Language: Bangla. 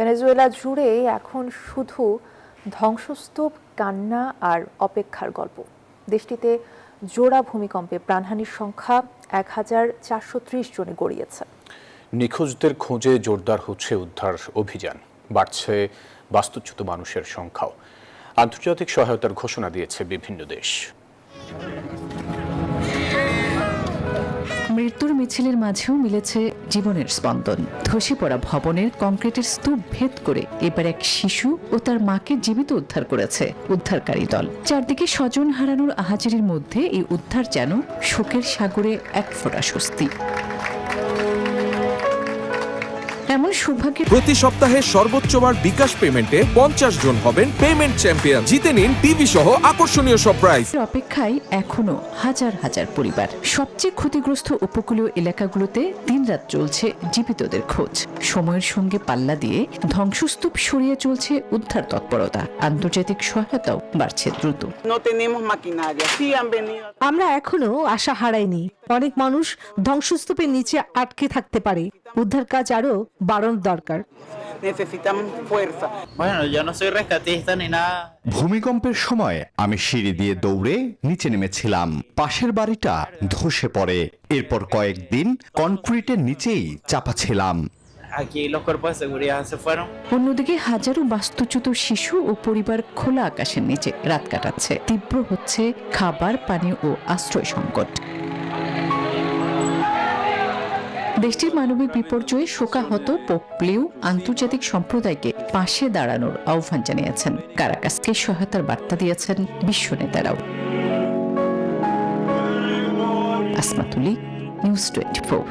ভেনেজুয়েলা জুড়ে এখন শুধু ধ্বংসস্তূপ, কান্না আর অপেক্ষার গল্প। দেশটিতে জোড়া ভূমিকম্পে প্রাণহানির সংখ্যা ১,৪৩০ জনে গড়িয়েছে। নিখোঁজদের খোঁজে জোরদার হচ্ছে উদ্ধার অভিযান, বাড়ছে বাস্তুচ্যুত মানুষের সংখ্যাও। আন্তর্জাতিক সহায়তার ঘোষণা দিয়েছে বিভিন্ন দেশ। মৃত্যুর মিছিলের মাঝেও মিলেছে জীবনের স্পন্দন। ধসে পড়া ভবনের কংক্রিটের স্তূপ ভেদ করে এবার এক শিশু ও তার মাকে জীবিত উদ্ধার করেছে উদ্ধারকারী দল। চারদিকে স্বজন হারানোর আহাজারির মধ্যে এই উদ্ধার যেন শোকের সাগরে এক ফোঁটা স্বস্তি। এমন সৌভাগ্যের প্রতি সপ্তাহে সর্বোচ্চ বার বিকাশ পেমেন্টে 50 জন হবেন পেমেন্ট চ্যাম্পিয়ন। জিতে নিন টিভি সহ আকর্ষণীয় সব প্রাইজ। অপেক্ষায় এখনো হাজার হাজার পরিবার। সবচেয়ে ক্ষতিগ্রস্ত উপকূলীয় এলাকাগুলোতে দিনরাত চলছে জীবিতদের খোঁজ। সময়ের সঙ্গে পাল্লা দিয়ে ধ্বংসস্তূপ সরিয়ে চলছে উদ্ধার তৎপরতা। আন্তর্জাতিক সহায়তাও বাড়ছে দ্রুত। আমরা এখনো আশা হারাইনি। অনেক মানুষ ধ্বংসস্তূপের নিচে আটকে থাকতে পারে। উদ্ধার কাজ আরো বাড়ানো দরকার। ভূমিকম্পের সময় আমি সিঁড়ি দিয়ে দৌড়ে নিচে নেমেছিলাম। পাশের বাড়িটা ধসে পড়ে। এরপর কয়েকদিন কনক্রিটের নিচেই চাপা ছিলাম। অন্যদিকে হাজারো বাস্তুচ্যুত শিশু ও পরিবার খোলা আকাশের নিচে রাত কাটাচ্ছে। তীব্র হচ্ছে খাবার, পানি ও আশ্রয় সংকট। দেশটির মানবিক বিপর্যয়ে শোকাহত পোপ লিও আন্তর্জাতিক সম্প্রদায়কে পাশে দাঁড়ানোর আহ্বান জানিয়েছেন। কারাকাসকে সহায়তার বার্তা দিয়েছেন বিশ্ব নেতারাও। আসমাতুলি, নিউজ 24।